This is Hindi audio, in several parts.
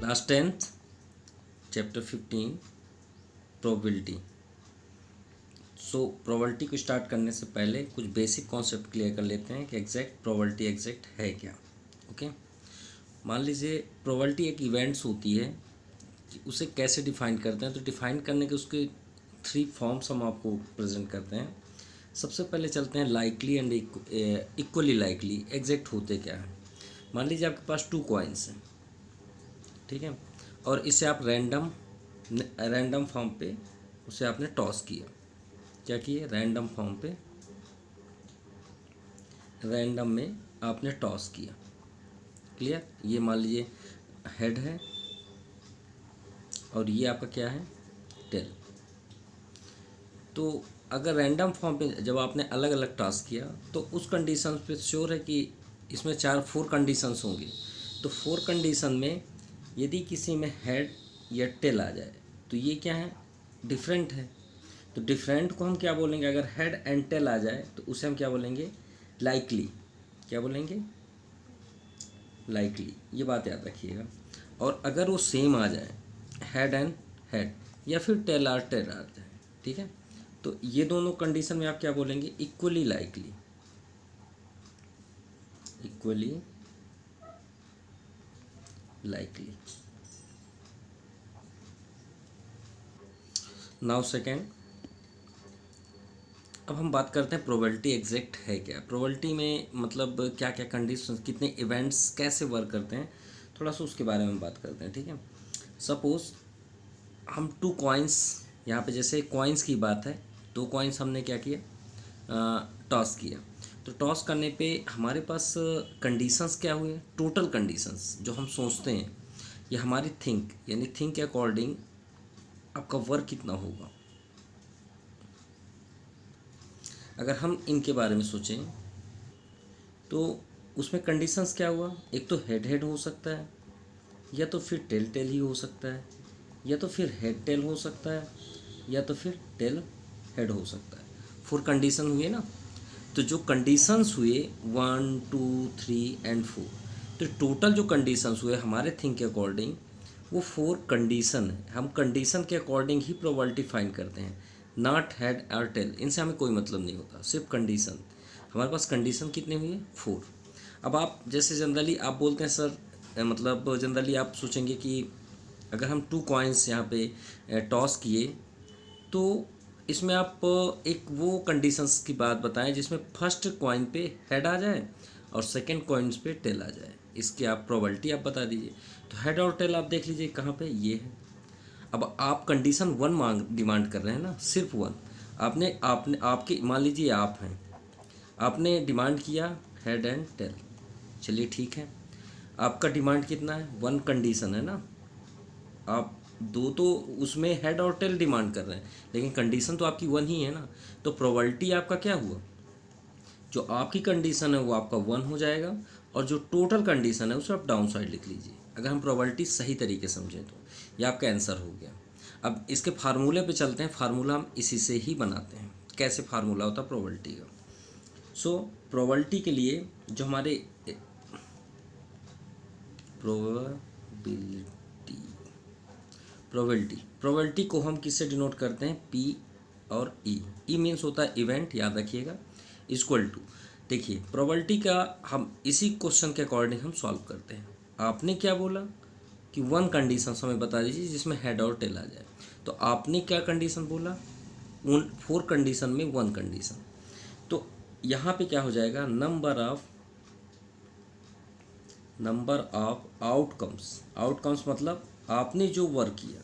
Class 10th chapter 15 probability. So probability को स्टार्ट करने से पहले कुछ बेसिक कॉन्सेप्ट क्लियर कर लेते हैं कि एग्जैक्ट प्रोबेबिलिटी एग्जैक्ट है क्या। ओके, मान लीजिए प्रोबेबिलिटी एक इवेंट्स होती है कि उसे कैसे डिफाइन करते हैं। तो डिफाइन करने के उसके 3 फॉर्म्स हम आपको प्रेजेंट करते हैं। सबसे पहले चलते हैं likely and equally likely exact होते क्या है। मान लीजिए आपके पास 2 कॉइन्स हैं, ठीक है, और इसे आप रैंडम फॉर्म पे उसे आपने टॉस किया। क्या किए? रैंडम फॉर्म पे रैंडम में आपने टॉस किया। क्लियर? ये मान लीजिए हेड है और ये आपका क्या है? टेल। तो अगर रैंडम फॉर्म पे जब आपने अलग अलग टॉस किया तो उस कंडीशन पे श्योर है कि इसमें 4 कंडीशंस होंगी। तो 4 कंडीशन में यदि किसी में हेड या टेल आ जाए तो ये क्या है? डिफरेंट है। तो डिफरेंट को हम क्या बोलेंगे? अगर हेड एंड टेल आ जाए तो उसे हम क्या बोलेंगे? लाइकली। क्या बोलेंगे? लाइकली। ये बात याद रखिएगा। और अगर वो सेम आ जाए, हेड एंड हेड या फिर टेल आ जाए, ठीक है, तो ये दोनों कंडीशन में आप क्या बोलेंगे? Equally likely. Equally likely. Now second, अब हम बात करते हैं प्रोबेबिलिटी एग्जैक्ट है क्या। प्रोबेबिलिटी में मतलब क्या क्या कंडीशन, कितने इवेंट्स कैसे वर्क करते हैं, थोड़ा सा उसके बारे में बात करते हैं। ठीक है, सपोज हम 2 कॉइन्स, यहाँ पे जैसे कॉइन्स की बात है, 2 कॉइन्स हमने क्या किया? टॉस किया। तो टॉस करने पे हमारे पास कंडीशंस क्या हुए? टोटल कंडीशंस जो हम सोचते हैं, ये हमारी थिंक यानी थिंक के अकॉर्डिंग आपका वर्क कितना होगा। अगर हम इनके बारे में सोचें तो उसमें कंडीशंस क्या हुआ? एक तो हेड हेड हो सकता है, या तो फिर टेल टेल ही हो सकता है, या तो फिर हेड टेल हो सकता है, या तो फिर टेल हेड हो सकता है। 4 कंडीशन हुए ना। तो जो कंडीशंस हुए 1 2 3 एंड 4, तो टोटल जो कंडीशंस हुए हमारे थिंक के अकॉर्डिंग वो 4 कंडीशन है। हम कंडीशन के अकॉर्डिंग ही प्रोबेबिलिटी फाइंड करते हैं, नॉट हेड और टेल। इनसे हमें कोई मतलब नहीं होता, सिर्फ कंडीशन। हमारे पास कंडीशन कितने हुए? 4। अब आप जैसे जनरली आप बोलते हैं सर, मतलब जनरली आप सोचेंगे कि अगर हम 2 कॉइन्स यहाँ पे टॉस किए तो इसमें आप एक वो कंडीशंस की बात बताएं जिसमें फर्स्ट कॉइन पे हेड आ जाए और सेकंड कॉइन्स पे टेल आ जाए। इसकी आप प्रोबेबिलिटी आप बता दीजिए। तो हेड और टेल आप देख लीजिए कहाँ पे? ये है। अब आप कंडीशन 1 डिमांड कर रहे हैं ना, सिर्फ 1। आपने आपने आपके मान लीजिए आप हैं, आपने डिमांड किया हेड एंड टेल। चलिए ठीक है, आपका डिमांड कितना है? 1 कंडीशन है ना। आप 2 तो उसमें हेड और टेल डिमांड कर रहे हैं, लेकिन कंडीशन तो आपकी 1 ही है ना। तो प्रोबेबिलिटी आपका क्या हुआ? जो आपकी कंडीशन है वो आपका 1 हो जाएगा, और जो टोटल कंडीशन है उसे आप डाउन साइड लिख लीजिए। अगर हम प्रोबेबिलिटी सही तरीके से समझें तो ये आपका आंसर हो गया। अब इसके फार्मूले पे चलते हैं। फार्मूला हम इसी से ही बनाते हैं। कैसे फार्मूला होता है प्रोबेबिलिटी का? सो प्रोबेबिलिटी के लिए जो हमारे प्रोबेबिलिटी प्रोबेबिलिटी को हम किससे डिनोट करते हैं? पी और ई। ई मीन्स होता है इवेंट, याद रखिएगा, इक्वल टू। देखिए प्रोबेबिलिटी का हम इसी क्वेश्चन के अकॉर्डिंग हम सॉल्व करते हैं। आपने क्या बोला कि 1 कंडीशन हमें बता दीजिए जिसमें हेड और टेल आ जाए। तो आपने क्या कंडीशन बोला? उन 4 कंडीशन में 1 कंडीशन। तो यहाँ पे क्या हो जाएगा? Number of outcomes. आउटकम्स मतलब आपने जो वर्क किया,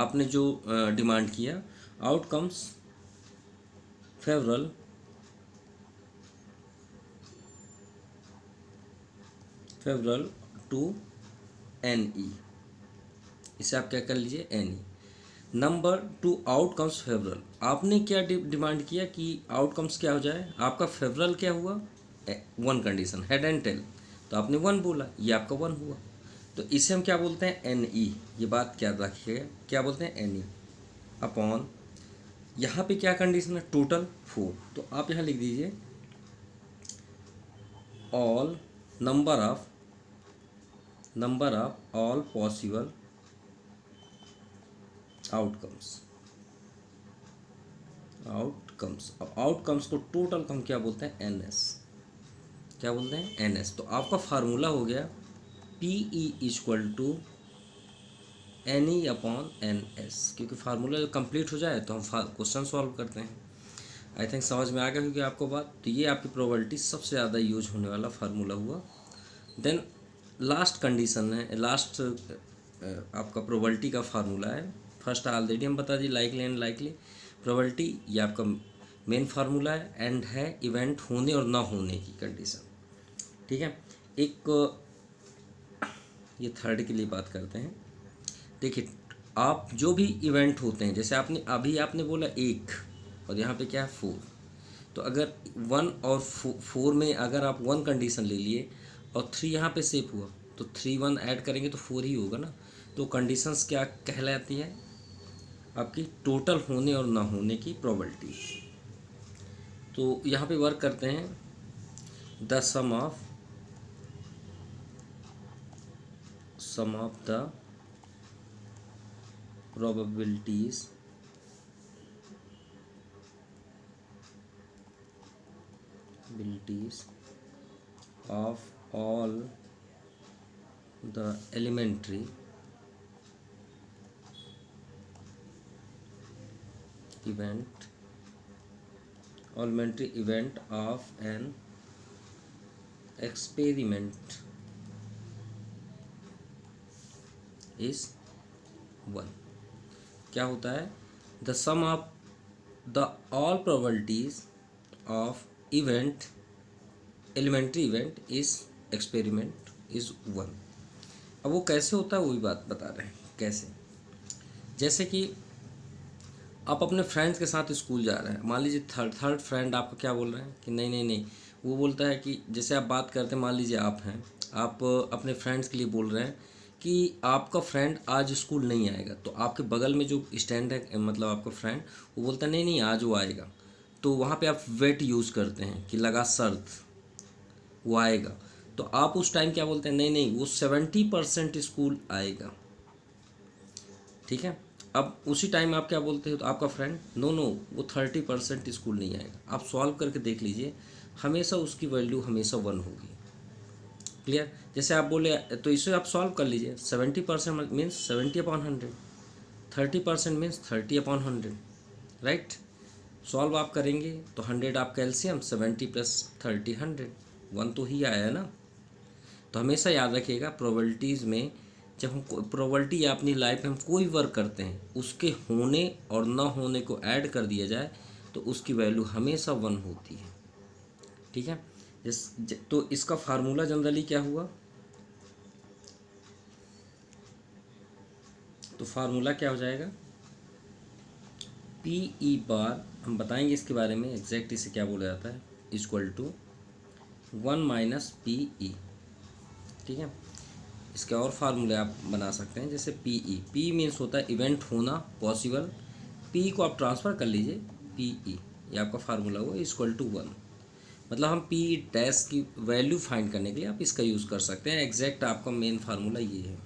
आपने जो डिमांड किया, outcomes favourable to N E. इसे आप क्या कर लीजिए? N E. Number 2 outcomes favourable. आपने क्या डिमांड किया कि आउटकम्स क्या हो जाए? आपका फेवरल क्या हुआ? 1 कंडीशन हेड एंड टेल। तो आपने 1 बोला, ये आपका 1 हुआ। तो इसे हम क्या बोलते हैं? N E. ये बात क्या रखिएगा, क्या बोलते हैं? एन ई अपॉन, यहाँ पे क्या कंडीशन है? टोटल 4। तो आप यहाँ लिख दीजिए all number of all possible outcomes. Outcomes, अब आउटकम्स को टोटल हम क्या बोलते हैं, एन एस। क्या बोलते हैं, एन एस। तो आपका फार्मूला हो गया P E equal to N E upon N S, क्योंकि फार्मूला जब कंप्लीट हो जाए तो हम क्वेश्चन सॉल्व करते हैं। आई थिंक समझ में आ गया क्योंकि आपको बात। तो ये आपकी प्रोबेबिलिटी सबसे ज़्यादा यूज होने वाला फार्मूला हुआ। देन लास्ट कंडीशन है, लास्ट आपका प्रोबेबिलिटी का फार्मूला है। फर्स्ट ऑलरेडी हम बता दिए, लाइकली एंड लाइकली। प्रोबेबिलिटी ये आपका मेन फार्मूला है, एंड है इवेंट होने और ना होने की कंडीशन। ठीक है, एक ये थर्ड के लिए बात करते हैं। देखिए, आप जो भी इवेंट होते हैं, जैसे आपने बोला 1 और यहाँ पे क्या है 4, तो अगर 1 और 4 में अगर आप 1 कंडीशन ले लिए और 3 यहाँ पे सेव हुआ, तो 3 1 ऐड करेंगे तो 4 ही होगा ना। तो कंडीशंस क्या कहलाती है, आपकी टोटल होने और ना होने की प्रोबेबिलिटी। तो यहाँ पे वर्क करते हैं, the sum of the probabilities of all the elementary event of an experiment is 1। क्या होता है, the sum of the all probabilities of elementary event is experiment is 1। अब वो कैसे होता है वो भी बात बता रहे हैं कैसे। जैसे कि आप अपने फ्रेंड्स के साथ स्कूल जा रहे हैं, मान लीजिए थर्ड फ्रेंड आपको क्या बोल रहे हैं कि नहीं नहीं नहीं, वो बोलता है कि जैसे आप बात करते हैं, मान लीजिए आप हैं, आप अपने फ्रेंड्स के लिए बोल रहे हैं कि आपका फ्रेंड आज स्कूल नहीं आएगा। तो आपके बगल में जो स्टैंड है, मतलब आपका फ्रेंड, वो बोलता है नहीं नहीं आज वो आएगा। तो वहाँ पे आप वेट यूज़ करते हैं कि लगा शर्त वो आएगा। तो आप उस टाइम क्या बोलते हैं, नहीं नहीं वो 70% स्कूल आएगा। ठीक है, अब उसी टाइम आप क्या बोलते हो, तो आपका फ्रेंड नो नो वो 30% स्कूल नहीं आएगा। आप सॉल्व करके देख लीजिए, हमेशा उसकी वैल्यू हमेशा 1 होगी। क्लियर, जैसे आप बोले तो इसे आप सॉल्व कर लीजिए, 70% मीन्स 70/100, 30% मीन्स 30/100, राइट। सॉल्व आप करेंगे तो 100 आपका एलसीएम, 70 + 30 100, 1 तो ही आया है ना। तो हमेशा याद रखिएगा, प्रोबेबिलिटीज़ में जब हम प्रोबेबिलिटी या अपनी लाइफ में हम कोई वर्क करते हैं, उसके होने और ना होने को ऐड कर दिया जाए तो उसकी वैल्यू हमेशा 1 होती है। ठीक है, तो इसका फार्मूला जनरली क्या हुआ, तो फार्मूला क्या हो जाएगा, पी ई बार, हम बताएंगे इसके बारे में एग्जैक्ट इसे क्या बोला जाता है, इक्वल टू 1 - पी ई। ठीक है, इसके और फार्मूले आप बना सकते हैं, जैसे पी ई, पी मीन्स होता है इवेंट होना पॉसिबल, पी को आप ट्रांसफ़र कर लीजिए, पी ई ये आपका फार्मूला हुआ इक्वल टू 1। मतलब हम पी डैश की वैल्यू फाइंड करने के लिए आप इसका यूज़ कर सकते हैं। एग्जैक्ट आपका मेन फार्मूला ये है।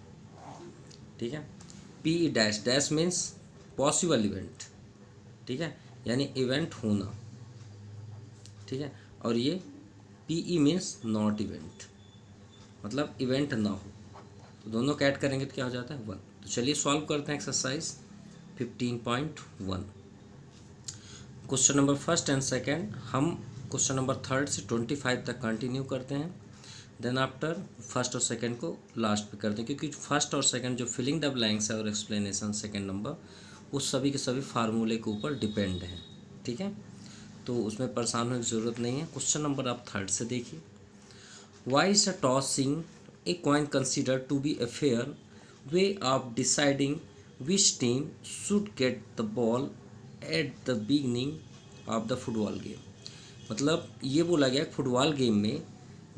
ठीक है, P dash, dash means possible event, ठीक है, यानी इवेंट होना। ठीक है, और ये P E means not event, मतलब इवेंट ना हो। तो दोनों का ऐड करेंगे तो क्या हो जाता है 1। तो चलिए सॉल्व करते हैं exercise 15.1। Question number first and second हम क्वेश्चन नंबर थर्ड से 25 तक कंटिन्यू करते हैं। देन आफ्टर फर्स्ट और सेकंड को लास्ट पे करते हैं, क्योंकि फर्स्ट और सेकंड जो फिलिंग द ब्लैंक्स है और एक्सप्लेनेशन सेकंड नंबर, वो सभी के सभी फार्मूले के ऊपर डिपेंड है। ठीक है, तो उसमें परेशान होने की ज़रूरत नहीं है। क्वेश्चन नंबर आप थर्ड से देखिए, why is a tossing a coin considered to be a fair way of deciding which team should get the ball at the beginning of the football game। मतलब ये बोला गया फुटबॉल गेम में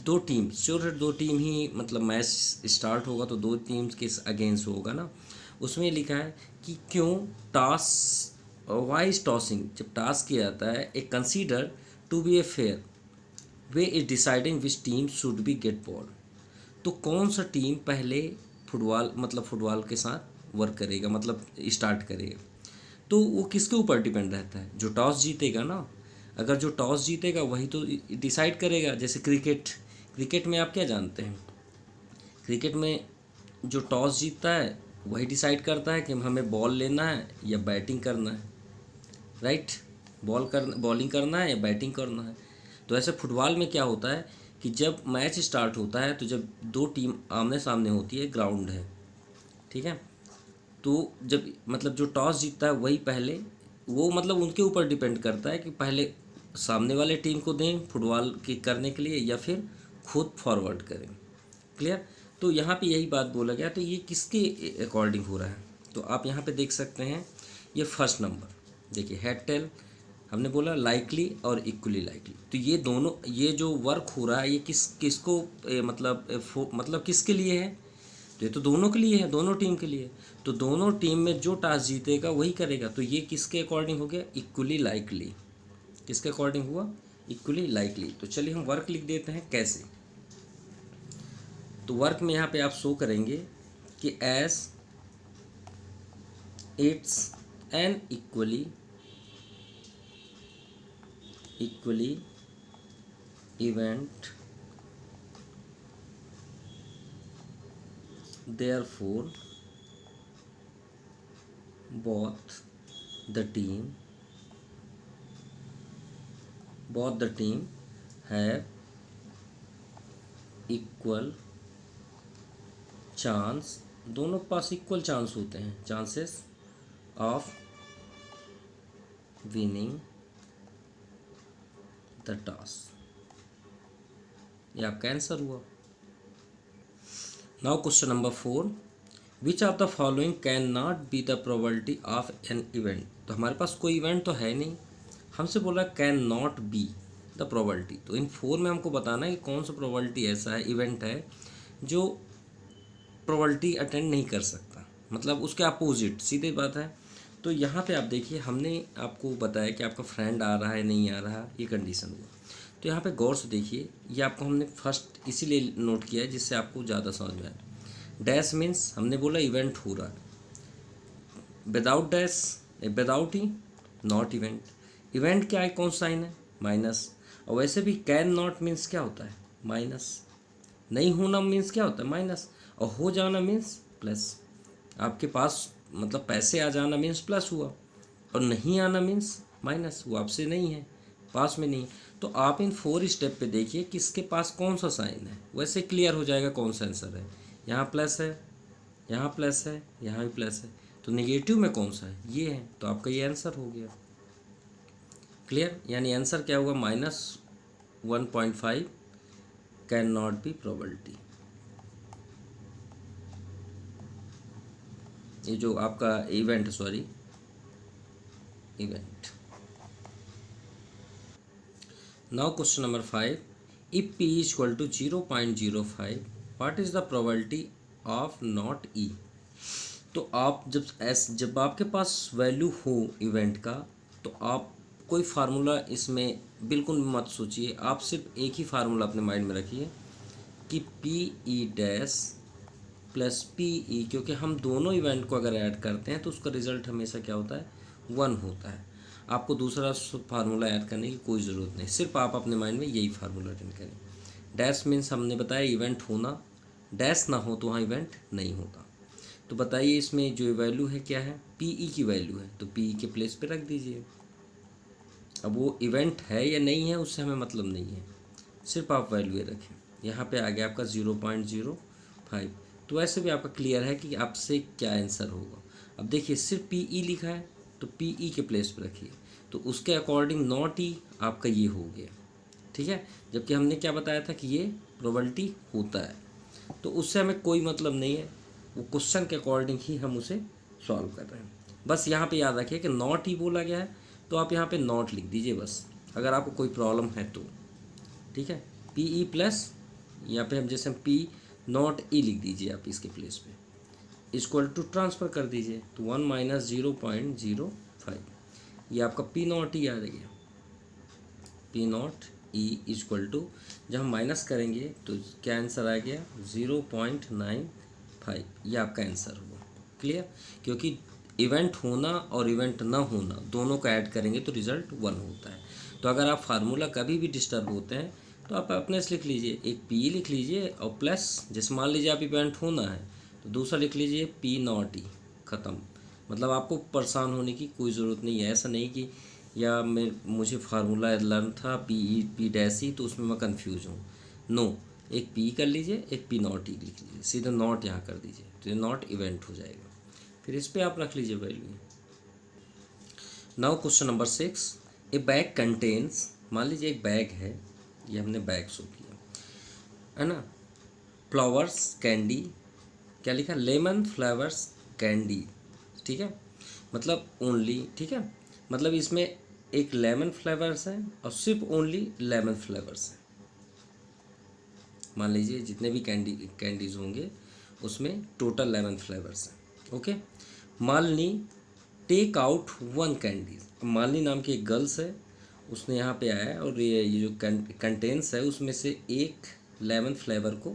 दो टीम, सिर्फ दो टीम ही, मतलब मैच स्टार्ट होगा तो दो टीम्स के अगेंस्ट होगा ना। उसमें लिखा है कि क्यों टॉस, वाई इज टॉसिंग, जब टॉस किया जाता है, a consider to be a fair way is deciding which team should be get ball. तो कौन सा टीम पहले फुटबॉल, मतलब फुटबॉल के साथ वर्क करेगा, मतलब स्टार्ट करेगा। तो वो किसके ऊपर डिपेंड रहता है? जो टॉस जीतेगा ना, अगर जो टॉस जीतेगा वही तो डिसाइड करेगा। जैसे क्रिकेट में आप क्या जानते हैं? क्रिकेट में जो टॉस जीतता है वही डिसाइड करता है कि हमें बॉल लेना है या बैटिंग करना है, राइट? बॉलिंग करना है या बैटिंग करना है। तो ऐसे फुटबॉल में क्या होता है कि जब मैच स्टार्ट होता है तो जब दो टीम आमने सामने होती है, ग्राउंड है, ठीक है, तो जब मतलब जो टॉस जीतता है वही पहले, वो मतलब उनके ऊपर डिपेंड करता है कि पहले सामने वाले टीम को दें फुटबॉल की करने के लिए या फिर खुद फॉरवर्ड करें। क्लियर? तो यहाँ पे यही बात बोला गया। तो ये किसके अकॉर्डिंग हो रहा है? तो आप यहाँ पे देख सकते हैं, ये फर्स्ट नंबर देखिए, हेड टेल हमने बोला लाइकली और इक्वली लाइकली। तो ये दोनों, ये जो वर्क हो रहा है ये किसको मतलब किसके लिए है? तो ये तो दोनों के लिए है, दोनों टीम के लिए। तो दोनों टीम में जो टॉस जीतेगा वही करेगा। तो ये किसके अकॉर्डिंग हो गया? Equally likely. किसके अकॉर्डिंग हुआ? Equally likely. तो चलिए हम वर्क लिख देते हैं। कैसे? तो वर्क में यहाँ पे आप शो करेंगे कि as it's an equally event, therefore both the team have equal chance, दोनों के पास इक्वल चांस होते हैं, chances of winning the toss. ये आपका आंसर हुआ। Now question number 4, which of the following can not be the probability of an event. तो हमारे पास कोई इवेंट तो है नहीं, हमसे बोला can not be the probability. तो इन 4 में हमको बताना है कि कौन सा प्रोबेबिलिटी ऐसा है, इवेंट है जो प्रोबेबिलिटी अटेंड नहीं कर सकता, मतलब उसके अपोजिट, सीधी बात है। तो यहाँ पे आप देखिए, हमने आपको बताया कि आपका फ्रेंड आ रहा है नहीं आ रहा, ये कंडीशन हुआ। तो यहाँ पे गौर से देखिए, ये आपको हमने फर्स्ट इसीलिए नोट किया है जिससे आपको ज़्यादा समझ में आए। डैश मीन्स हमने बोला इवेंट हो रहा है, without dash without he not event. Event क्या है, कौन साइन है? माइनस। और वैसे भी कैन नॉट मीन्स क्या होता है? माइनस। नहीं होना मीन्स क्या होता है? माइनस। और हो जाना मीन्स प्लस। आपके पास मतलब पैसे आ जाना मीन्स प्लस हुआ, और नहीं आना मीन्स माइनस, वो आपसे नहीं है, पास में नहीं। तो आप इन 4 स्टेप पे देखिए किसके पास कौन सा साइन है, वैसे क्लियर हो जाएगा कौन सा आंसर है। यहाँ प्लस है, यहाँ प्लस है, यहाँ भी प्लस है, तो नेगेटिव में कौन सा है? ये है। तो आपका ये आंसर हो गया। क्लियर? यानी आंसर क्या हुआ? -1.5 कैन नॉट बी प्रोबेबिलिटी। ये जो आपका event, sorry event. Now question number 5, if p is equal to 0.05 what is the probability of not e। तो आप जब आपके पास वैल्यू हो इवेंट का, तो आप कोई फार्मूला इसमें बिल्कुल मत सोचिए, आप सिर्फ एक ही फार्मूला अपने माइंड में रखिए कि P E dash plus P E, क्योंकि हम दोनों इवेंट को अगर ऐड करते हैं तो उसका रिजल्ट हमेशा क्या होता है? 1 होता है। आपको दूसरा फार्मूला ऐड करने की कोई ज़रूरत नहीं, सिर्फ आप अपने माइंड में यही फार्मूला अटेंड करें। डैश मीन्स हमने बताया इवेंट होना, डैश ना हो तो वहाँ इवेंट नहीं होता। तो बताइए इसमें जो वैल्यू है क्या है? पी ई की वैल्यू है, तो पी ई के प्लेस पे रख दीजिए। अब वो इवेंट है या नहीं है उससे हमें मतलब नहीं है, सिर्फ आप वैल्यू रखें। यहाँ पे आ गया आपका 0.05। तो ऐसे भी आपका क्लियर है कि आपसे क्या आंसर होगा। अब देखिए सिर्फ पी ई लिखा है, तो पी ई के प्लेस पर रखिए, तो उसके अकॉर्डिंग नॉट ई आपका ये हो गया, ठीक है। जबकि हमने क्या बताया था कि ये प्रोबेबिलिटी होता है, तो उससे हमें कोई मतलब नहीं है, वो क्वेश्चन के अकॉर्डिंग ही हम उसे सॉल्व कर रहे हैं। बस यहाँ पे याद रखिए कि नॉट ही बोला गया है, तो आप यहाँ पे नॉट लिख दीजिए बस, अगर आपको कोई प्रॉब्लम है तो, ठीक है। पी ई प्लस, यहाँ पे हम जैसे पी नॉट ई लिख दीजिए आप इसके प्लेस पे, इक्वल टू ट्रांसफ़र कर दीजिए, तो 1 - 0.05, ये आपका पी नॉट ई आ गया। P not E equal to, जब हम माइनस करेंगे तो क्या आंसर आ गया? 0.95, ये आपका आंसर हुआ। क्लियर? क्योंकि इवेंट होना और इवेंट ना होना दोनों को ऐड करेंगे तो रिजल्ट 1 होता है। तो अगर आप फार्मूला कभी भी डिस्टर्ब होते हैं तो आप अपने से लिख लीजिए, एक पी लिख लीजिए और प्लस, जैसे मान लीजिए आप इवेंट होना है तो दूसरा लिख लीजिए पी नॉट ई, ख़त्म। मतलब आपको परेशान होने की कोई ज़रूरत नहीं है। ऐसा नहीं कि या मुझे फार्मूला लर्न था पी ई पी डैश ई तो उसमें मैं कंफ्यूज हूँ। नो, एक पी कर लीजिए, एक पी नॉट ई लिख लीजिए, सीधा नॉट यहाँ कर दीजिए तो ये नॉट इवेंट हो जाएगा। फिर इस पर आप रख लीजिए वैल्यू। नाउ क्वेश्चन नंबर 6, ए बैग कंटेन्स, मान लीजिए एक बैग है, ये हमने बैग शो किया है ना, फ्लावर्स कैंडी, क्या लिखा, लेमन फ्लावर्स कैंडी, ठीक है, मतलब ओनली, ठीक है, मतलब इसमें एक लेमन फ्लेवर्स है और सिर्फ ओनली लेमन फ्लेवर्स हैं। मान लीजिए जितने भी कैंडीज होंगे उसमें टोटल लेमन फ्लेवर्स हैं। Okay, Malini take out 1 candies, Malini नाम की एक गर्ल्स है, उसने यहाँ पे आया है और ये जो कंटेंट्स है उसमें से एक लेमन फ्लेवर को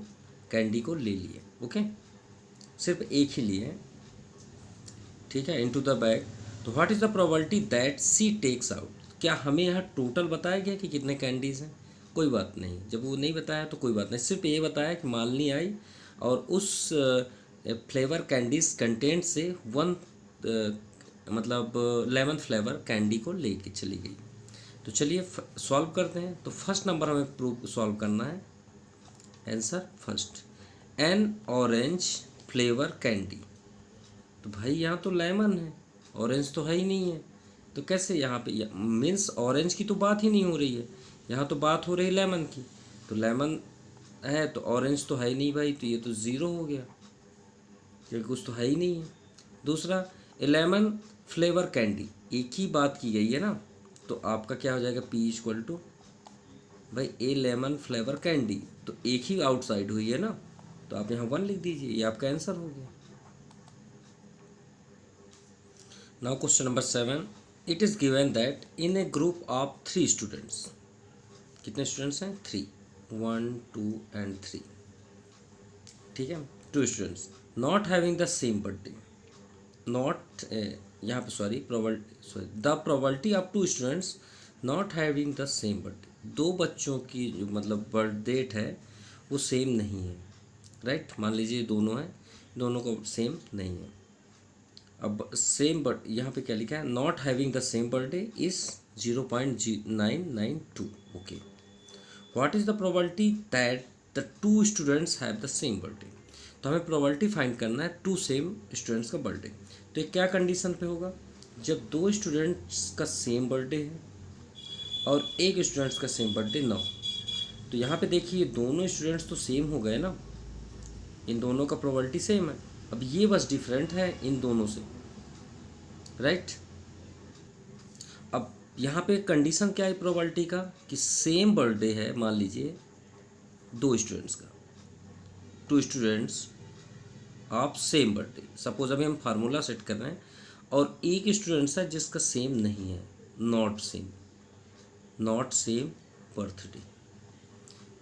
कैंडी को ले लिए। ओके, सिर्फ एक ही लिए, ठीक है, इनटू द बैग। तो what is the probability that she takes out, क्या हमें यहाँ टोटल बताया गया कि कितने कैंडीज़ हैं? कोई बात नहीं, जब वो नहीं बताया तो कोई बात नहीं, सिर्फ ये बताया कि मालिनी आई और उस फ्लेवर कैंडीज कंटेंट से 1 मतलब लेमन फ्लेवर कैंडी को लेके चली गई। तो चलिए सॉल्व करते हैं। तो फर्स्ट नंबर हमें प्रूफ सॉल्व करना है। Answer first, N orange flavour candy, तो भाई यहाँ तो लेमन है, ऑरेंज तो है ही नहीं है, तो कैसे यहाँ पे मीन्स ऑरेंज की तो बात ही नहीं हो रही है, यहाँ तो बात हो रही है लेमन की। तो लेमन है तो ऑरेंज तो है ही नहीं भाई, तो ये तो ज़ीरो हो गया क्योंकि कुछ तो है ही नहीं है। दूसरा, लेमन फ्लेवर कैंडी, एक ही बात की गई है ना, तो आपका क्या हो जाएगा, पी इक्वल टू भाई ए लेमन फ्लेवर कैंडी, तो एक ही आउटसाइड हुई है ना, तो आप यहाँ 1 लिख दीजिए, ये आपका आंसर हो गया। Now question number 7, it is given that in a group of 3 students, कितने स्टूडेंट्स हैं, 3, 1 2 and 3, ठीक है, 2 students not having the same birthday, not यहाँ पे sorry the probability of 2 students not having the same birthday, 2 बच्चों की जो मतलब बर्थ डेट है वो सेम नहीं है, राइट, मान लीजिए दोनों हैं, दोनों को सेम नहीं है। अब सेम बट यहाँ पे क्या लिखा है, not having the same birthday is 0.992। Okay, what is the probability that the 2 students have the same birthday, तो हमें प्रोबेबिलिटी फाइंड करना है 2 सेम स्टूडेंट्स का बर्थडे। तो ये क्या कंडीशन पे होगा, जब 2 स्टूडेंट्स का सेम बर्थडे है और एक स्टूडेंट्स का सेम बर्थडे ना हो। तो यहाँ पे देखिए दोनों स्टूडेंट्स तो सेम हो गए ना, इन दोनों का प्रोबेबिलिटी सेम है, अब ये बस डिफरेंट है इन दोनों से, राइट। अब यहाँ पे कंडीशन क्या है प्रोबेबिलिटी का, कि सेम बर्थडे है, मान लीजिए 2 स्टूडेंट्स का, 2 students of same birthday, suppose अभी हम फार्मूला सेट कर रहे हैं, और एक स्टूडेंट्स है जिसका सेम नहीं है, नॉट सेम बर्थडे।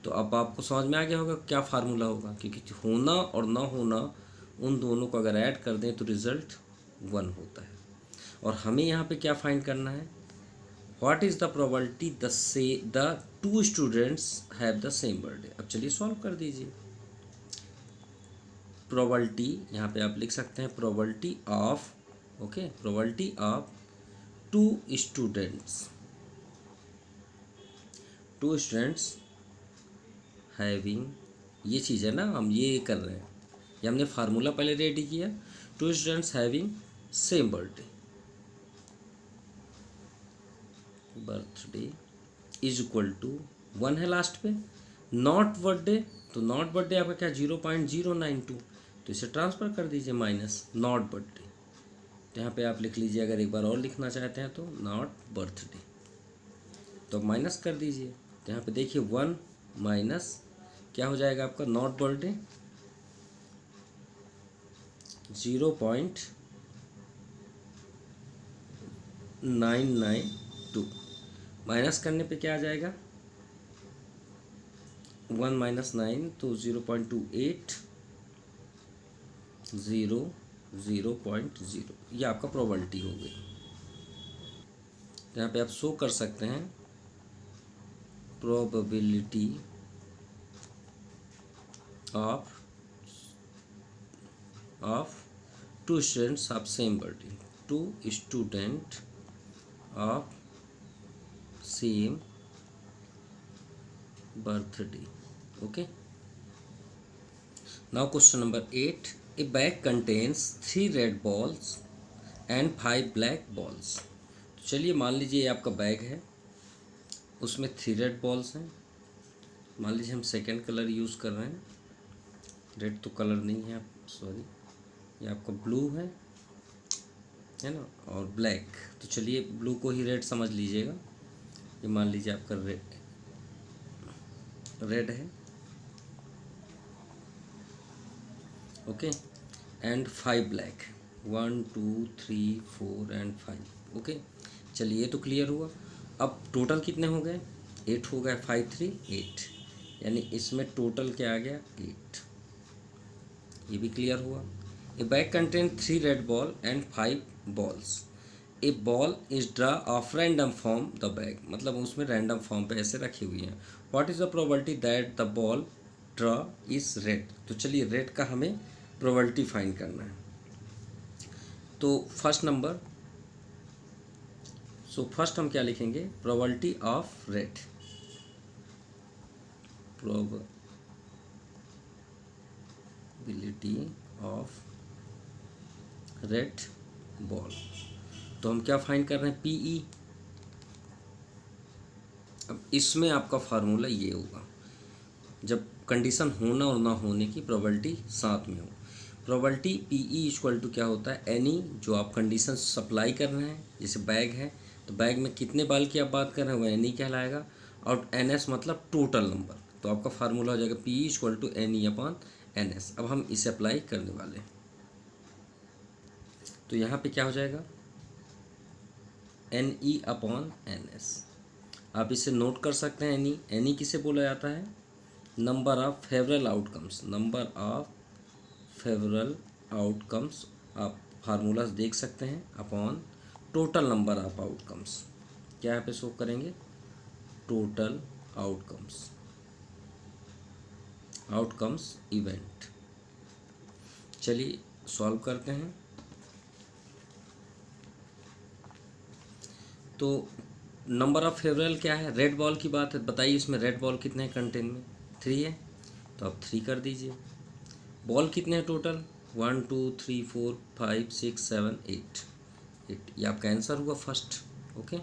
तो अब आपको समझ में आ गया होगा क्या फार्मूला होगा, क्योंकि होना और ना होना उन दोनों को अगर ऐड कर दें तो रिज़ल्ट 1 होता है। और हमें यहाँ पे क्या फाइंड करना है, what is the probability the 2 students have the same birthday. अब चलिए सॉल्व कर दीजिए। प्रोबेबिलिटी यहाँ पे आप लिख सकते हैं probability of, okay, probability of 2 students having, ये चीज़ है ना, हम ये कर रहे हैं, ये हमने फार्मूला पहले रेडी किया, 2 students having same birthday is equal to 1 है लास्ट पे, नॉट बर्थडे, तो नॉट बर्थडे आपका क्या 0.092, तो इसे ट्रांसफ़र कर दीजिए माइनस नॉट बर्थडे, तो यहाँ पे आप लिख लीजिए, अगर एक बार और लिखना चाहते हैं तो नॉट बर्थडे, तो माइनस कर दीजिए, तो यहाँ पे देखिए 1 माइनस क्या हो जाएगा आपका नॉट बर्थडे 0.992, माइनस करने पे क्या आ जाएगा 1 - 9 तो 0.2802 0.0, ये आपका प्रोबेबिलिटी हो गई। यहाँ पे आप शो कर सकते हैं probability of two students of same birthday, two student of same birthday. Okay, now question number 8, a bag contains 3 red balls and 5 black balls. तो चलिए मान लीजिए ये आपका बैग है, उसमें 3 रेड बॉल्स हैं। मान लीजिए हम सेकेंड कलर यूज़ कर रहे हैं, रेड तो कलर नहीं है, सॉरी, ये आपका ब्लू है ना, और ब्लैक। तो चलिए ब्लू को ही रेड समझ लीजिएगा, ये मान लीजिए आपका रेड है। Okay, and 5 black, 1 2 3 4 and 5। Okay, चलिए ये तो क्लियर हुआ। अब टोटल कितने हो गए? 8 हो गए, 5 3 8, यानी इसमें टोटल क्या आ गया? 8। ये भी क्लियर हुआ। ए bag contain 3 red ball and 5 balls. A ball is draw of random form the bag, मतलब उसमें रैंडम फॉर्म पे ऐसे रखी हुई हैं। What is the probability that the ball draw is red. तो चलिए रेड का हमें प्रोबेबिलिटी फाइंड करना है। तो फर्स्ट नंबर, फर्स्ट हम क्या लिखेंगे? Probability of red, probability of red ball. तो हम क्या फाइंड कर रहे हैं? पीई। अब इसमें आपका फार्मूला ये होगा, जब कंडीशन होना और ना होने की प्रोबेबिलिटी साथ में हो। प्रोबेबिलिटी पीई इक्वल टू क्या होता है? एनी, जो आप कंडीशन सप्लाई कर रहे हैं, जैसे बैग है तो बैग में कितने बाल की आप बात कर रहे हैं वो एनी कहलाएगा, और एन एस मतलब टोटल नंबर। तो आपका फार्मूला हो जाएगा P E equal to N E upon N S. अब हम इसे अप्लाई करने वाले हैं, तो यहाँ पे क्या हो जाएगा? N E upon N S. आप इसे नोट कर सकते हैं। एनी किसे बोला जाता है? Number of favourable outcomes, number of favourable outcomes. आप फार्मूलाज देख सकते हैं, upon total number of outcomes. क्या यहाँ पे शो करेंगे? Total outcomes event. चलिए सॉल्व करते हैं। तो नंबर ऑफ फेवरल क्या है? रेड बॉल की बात है, बताइए इसमें रेड बॉल कितने हैं कंटेन में? 3 है, तो आप 3 कर दीजिए। बॉल कितने हैं टोटल? 1 2 3 4 5 6 7 8। ये आपका आंसर हुआ first. Okay,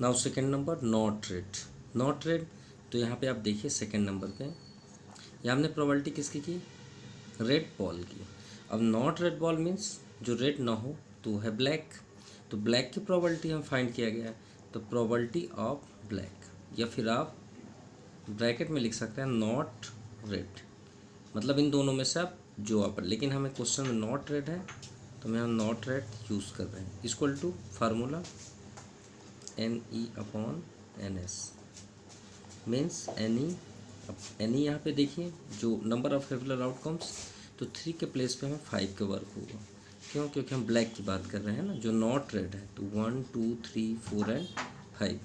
now second number, not red. Not red, तो यहाँ पे आप देखिए सेकेंड नंबर पे, यहाँ हमने प्रोबेबिलिटी किसकी की? रेड बॉल की। अब नॉट रेड बॉल मीन्स जो रेड ना हो, तो है ब्लैक। तो ब्लैक की प्रोबेबिलिटी हम फाइंड किया गया है, तो प्रोबेबिलिटी ऑफ ब्लैक, या फिर आप ब्रैकेट में लिख सकते हैं नॉट रेड, मतलब इन दोनों में से आप जो आप, लेकिन हमें क्वेश्चन में नॉट रेड है तो हम नॉट रेड यूज़ कर रहे हैं। Equal to formula N E upon N S, means N E यहाँ पे देखिए जो नंबर ऑफ फेवरल आउटकम्स, तो 3 के प्लेस पे हमें 5 का वर्क होगा। क्यों? क्योंकि हम ब्लैक की बात कर रहे हैं ना, जो नॉट रेड है। तो 1 2 3 4 एंड 5,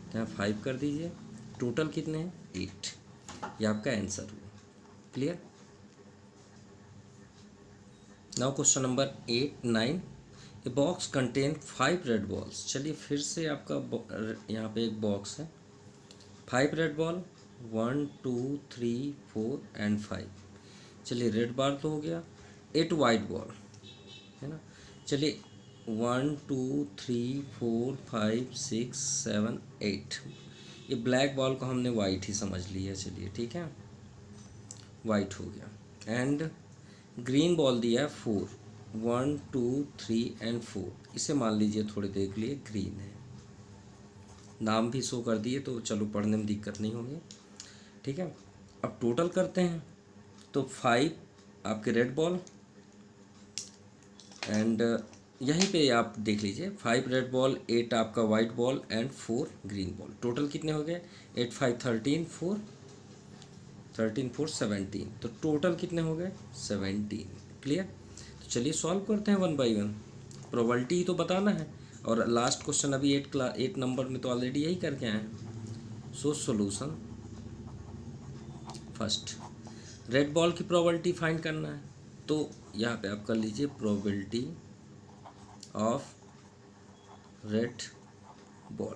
तो यहाँ 5 कर दीजिए। टोटल कितने हैं? 8। ये आपका आंसर हुआ। Clear? Now question number 8 9, a box contain 5 red balls. चलिए फिर से आपका यहाँ पे एक बॉक्स है, 5 रेड बॉल, 1 2 3 4 एंड 5। चलिए रेड बॉल तो हो गया, 8 वाइट बॉल है ना। चलिए 1 2 3 4 5 6 7 8, ये ब्लैक बॉल को हमने वाइट ही समझ लिया। चलिए ठीक है, वाइट हो गया। एंड ग्रीन बॉल दिया है 4, 1 2 3 एंड 4, इसे मान लीजिए थोड़ी देर के लिए ग्रीन है। नाम भी शो कर दिए, तो चलो पढ़ने में दिक्कत नहीं होगी। ठीक है, अब टोटल करते हैं। तो 5 आपके रेड बॉल, एंड यहीं पे आप देख लीजिए 5 रेड बॉल, 8 आपका white ball and 4 green ball. Total कितने हो गए? 8 5 13 4 13 4 17, तो टोटल कितने हो गए? 17। क्लियर? तो चलिए सॉल्व करते हैं वन बाई वन। प्रोबेबिलिटी ही तो बताना है, और लास्ट क्वेश्चन अभी 8 नंबर में तो ऑलरेडी यही करके आए हैं। So solution first, red ball की प्रोबेबिलिटी फाइंड करना है, तो यहाँ पे आप कर लीजिए प्रोबेबिलिटी ऑफ रेड बॉल।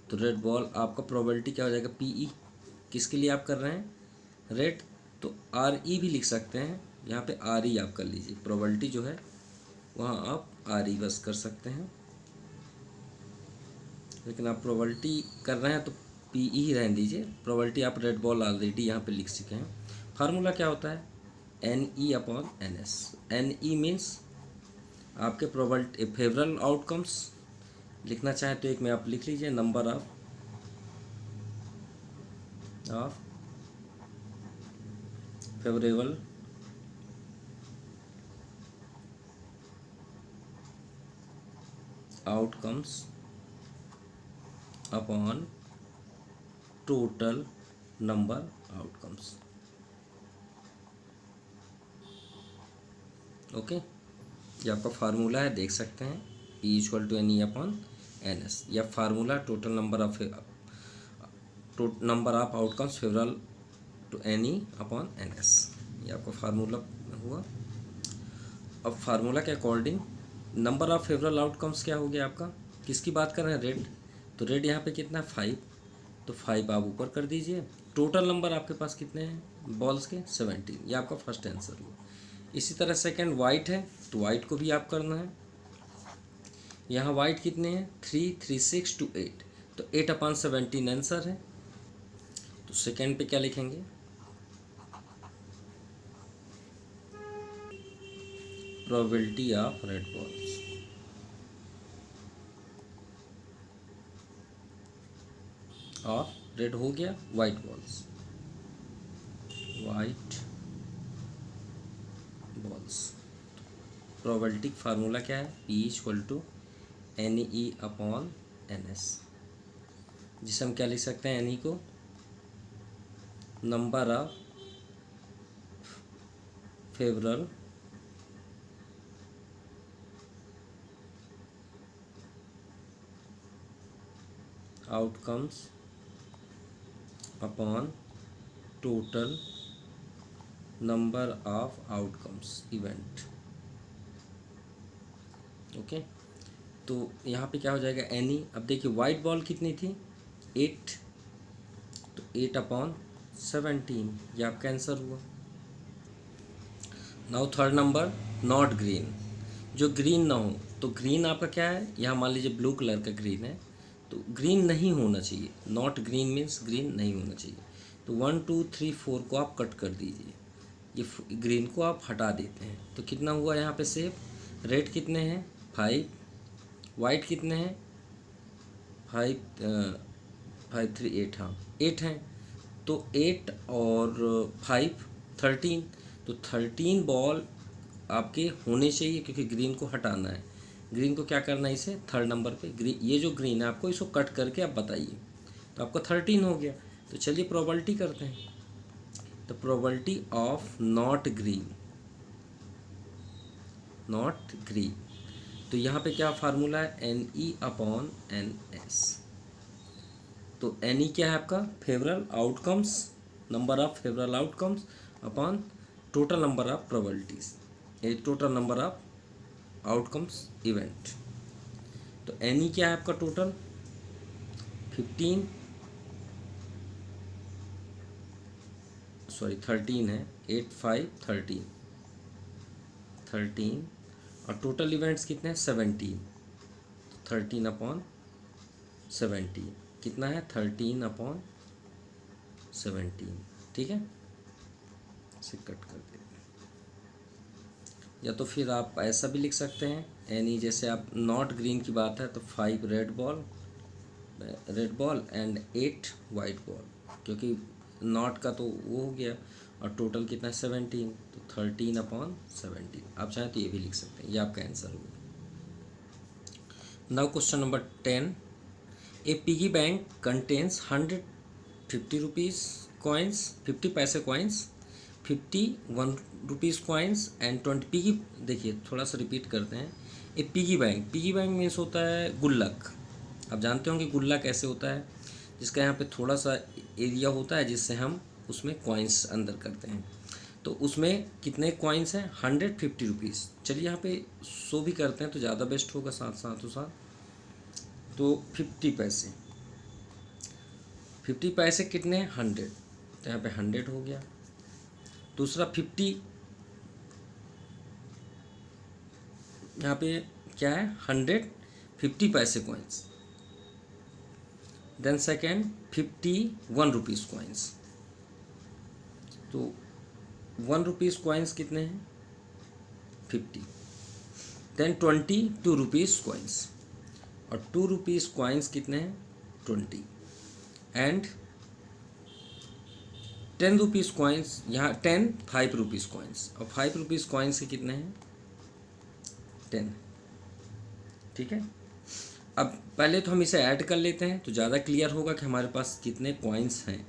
तो रेड बॉल आपका प्रोबेबिलिटी क्या हो जाएगा, पीई। किसके लिए आप कर रहे हैं, रेड, तो आर ई भी लिख सकते हैं, यहाँ पे आर ई आप कर लीजिए। प्रोबेबिलिटी जो है वहाँ आप आर ई बस कर सकते हैं, लेकिन आप प्रोबेबिलिटी कर रहे हैं तो पी ई ही रहने दीजिए। प्रोबेबिलिटी आप रेड बॉल ऑलरेडी यहाँ पे लिख चुके हैं। फार्मूला क्या होता है, N E upon N S. N E means आपके प्रोबेबिलिटी फेवरेबल आउटकम्स, लिखना चाहें तो एक में आप लिख लीजिए number of favourable outcomes upon total number outcomes. Okay, ये आपका फार्मूला है, देख सकते हैं, P equal to N E upon N S. या formula total number of outcomes favourable to N E upon N S, ये आपका फार्मूला हुआ। अब फार्मूला के according number of favourable outcomes क्या हो गया आपका, किसकी बात कर रहे हैं, रेड। तो रेड यहाँ पे कितना है, 5, तो 5 आप ऊपर कर दीजिए। टोटल नंबर आपके पास कितने हैं बॉल्स के, 17, ये आपका फर्स्ट आंसर हुआ। इसी तरह सेकंड वाइट है, तो वाइट को भी आप करना है। यहाँ वाइट कितने हैं, 3, 3, 6 to 8, तो 8/17 आंसर है। तो सेकंड पे क्या लिखेंगे, probability of red balls of red हो गया, white balls, white balls. Probability formula क्या है, P equal to N E upon N S, जिसे हम क्या लिख सकते हैं, एन ई को number of favourable outcomes upon total number of outcomes event. Okay, तो यहाँ पे क्या हो जाएगा, एनी। अब देखिए वाइट बॉल कितनी थी, 8, तो 8/17, ये आपका आंसर हुआ। Now third number, not green, जो ग्रीन ना हो। तो ग्रीन आपका क्या है, यहाँ मान लीजिए ब्लू कलर का ग्रीन है, तो ग्रीन नहीं होना चाहिए। नॉट ग्रीन मीन्स ग्रीन नहीं होना चाहिए। तो 1, 2, 3, 4 को आप कट कर दीजिए, ये ग्रीन को आप हटा देते हैं। तो कितना हुआ यहाँ पे सेव, रेड कितने हैं, 5, वाइट कितने हैं, 5, 5, 3, 8, हाँ 8 हैं। तो 8 और 5 13, तो 13 बॉल आपके होने चाहिए, क्योंकि ग्रीन को हटाना है। ग्रीन को क्या करना है, इसे थर्ड नंबर पे ग्रीन, ये जो ग्रीन है आपको इसको कट करके आप बताइए, तो आपका 13 हो गया। तो चलिए प्रोबेबिलिटी करते हैं। तो probability of not green, not green, तो यहाँ पे क्या फार्मूला है, N E upon N S. तो एन ई क्या है आपका, favourable outcomes, number of favourable outcomes upon total number of probabilities, ये total number of outcomes event. तो एन ई क्या है आपका, टोटल 13 है, 8, 5, 13 और टोटल इवेंट्स कितने हैं, 17। 13/17 कितना है, 13/17, ठीक है, इसे कट कर देते हैं। या तो फिर आप ऐसा भी लिख सकते हैं, यानी जैसे आप नॉट ग्रीन की बात है तो 5 red ball and 8 white ball, क्योंकि नॉट का तो वो हो गया, और टोटल कितना है 17, तो 13/17। आप चाहें तो ये भी लिख सकते हैं, ये आपका आंसर होगा। Now question number 10, a piggy bank contains 150 rupees coins, 50 पैसे coins 51 rupees coins and 20 piggy. देखिए थोड़ा सा रिपीट करते हैं। A piggy bank, piggy bank means होता है गुल्लक। आप जानते होंगे गुल्ला कैसे होता है, जिसका यहाँ पे थोड़ा सा एरिया होता है जिससे हम उसमें कॉइन्स अंदर करते हैं। तो उसमें कितने कॉइन्स हैं? 150 रुपीज़। चलिए यहाँ पे 100 भी करते हैं तो ज़्यादा बेस्ट होगा साथ। तो 50 पैसे, 50 पैसे कितने हैं? 100, तो यहाँ पे 100 हो गया। दूसरा 50, यहाँ पे क्या है? 150 पैसे coins. Then second 51 rupees coins. तो 1 रुपीज़ कॉइन्स कितने हैं? 50। देन 22 रुपीज़ कॉइन्स, और 2 रुपीज़ कॉइन्स कितने हैं? 20। एंड 10 रुपीज़ कॉइन्स, यहाँ 5 रुपीज़ कॉइन्स, और 5 रुपीज़ कॉइन्स के कितने हैं? 10। ठीक है। अब पहले तो हम इसे ऐड कर लेते हैं तो ज़्यादा क्लियर होगा कि हमारे पास कितने कॉइन्स हैं।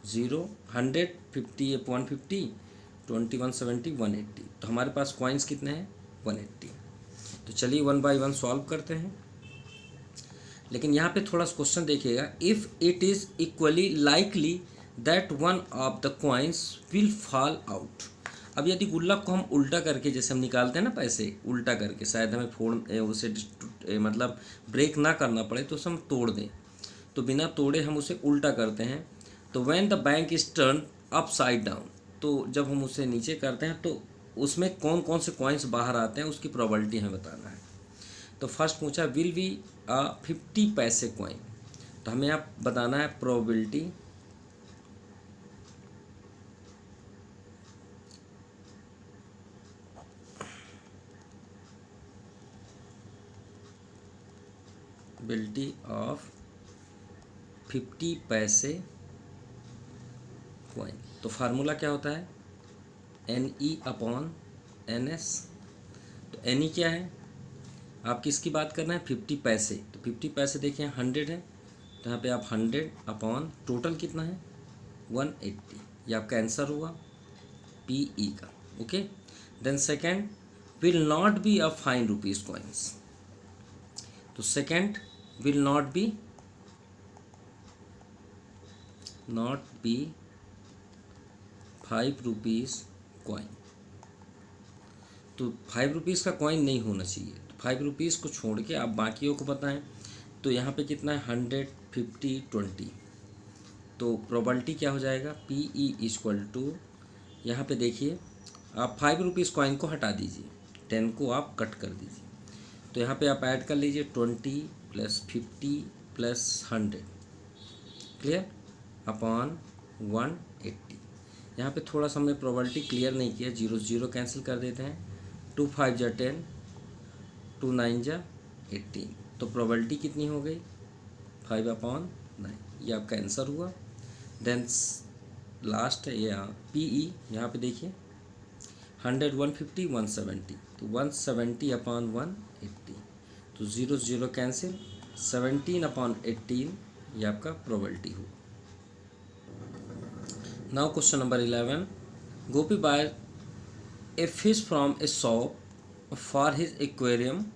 0, 100, 50, 150, 20, 170, 180। तो हमारे पास कॉइन्स कितने हैं? 180। तो चलिए 1 बाय 1 सॉल्व करते हैं। लेकिन यहाँ पे थोड़ा सा क्वेश्चन देखिएगा। If it is equally likely that one of the coins will fall out. अब यदि गुल्लक को हम उल्टा करके, जैसे हम निकालते हैं ना पैसे उल्टा करके, शायद हमें उसे मतलब ब्रेक ना करना पड़े तो उसे हम तोड़ दें, तो बिना तोड़े हम उसे उल्टा करते हैं। तो when the bank is turn upside down, तो जब हम उसे नीचे करते हैं तो उसमें कौन कौन से कॉइन्स बाहर आते हैं उसकी प्रोबेबिलिटी हमें बताना है। तो फर्स्ट पूछा विल बी 50 पैसे कॉइन, तो हमें आप बताना है प्रोबेबिलिटी ऑफ 50 पैसे कॉइन। तो फार्मूला क्या होता है? NE/NS। तो NE क्या है? आप किसकी बात कर रहे हैं? 50 पैसे। तो 50 पैसे देखिए 100 है, तो यहाँ पे आप 100 टोटल कितना है? 180। ये आपका आंसर हुआ PE का। Okay. Then second will not be a five rupees coins. तो second will not be 5 rupees coin. तो 5 रुपीज़ का कॉइन नहीं होना चाहिए। तो 5 रुपीज़ को छोड़ के आप बाकियों को बताएं। तो यहाँ पे कितना है? 100, 50, 20। तो प्रोबेबिलिटी क्या हो जाएगा? PE = यहाँ पे देखिए आप 5 रुपीज़ कॉइन को हटा दीजिए, 10 को आप कट कर दीजिए। तो यहाँ पे आप ऐड कर लीजिए 20 + 50 + 100, क्लियर, अपॉन 180। यहाँ पे थोड़ा सा हमने प्रोबेबिलिटी क्लियर नहीं किया, 0 0 कैंसिल कर देते हैं। 2 5 = 10, 2 9 = 18। तो प्रोबेबिलिटी कितनी हो गई? 5/9। ये आपका आंसर हुआ। देन लास्ट है ये PE। यहाँ पे देखिए 100, 150, 170। तो 170/180। तो 0 0 कैंसिल, 17/18 ये आपका प्रोबेबिलिटी हुआ। Now question number 11। Gopi buy a fish from a shop for his aquarium.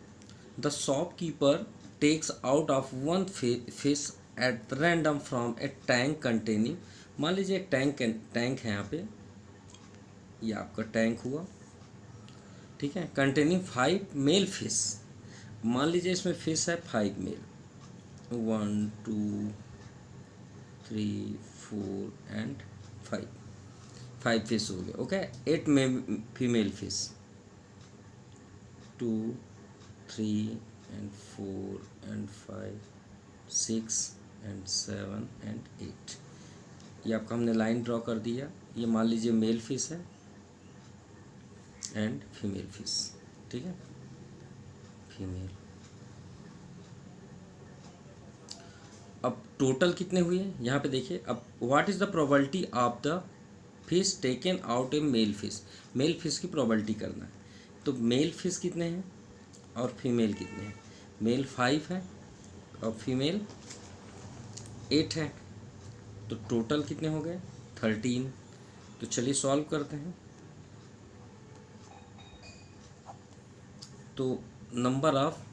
The shopkeeper takes out of one fish at random from a tank containing, मान लीजिए एक टैंक है यहाँ पे, ये आपका टैंक हुआ, ठीक है, कंटेनिंग 5 मेल फिश। मान लीजिए इसमें फिश है 5 मेल, 1 2 3 4 एंड 5 फिश हो गए। Okay. 8 female fish, 2 3 and 4 and 5 6 and 7 and 8। ये आपका हमने लाइन ड्रॉ कर दिया। ये मान लीजिए मेल फिश है एंड फीमेल फिश, ठीक है, फीमेल। अब टोटल कितने हुए हैं यहाँ पे देखिए। अब what is the probability of the fish taken out a male fish. Male fish की प्रोबेबिलिटी करना है। तो मेल फिश कितने हैं और फीमेल कितने हैं? मेल 5 है और फीमेल 8 है। तो टोटल कितने हो गए? 13। तो चलिए सॉल्व करते हैं। तो नंबर ऑफ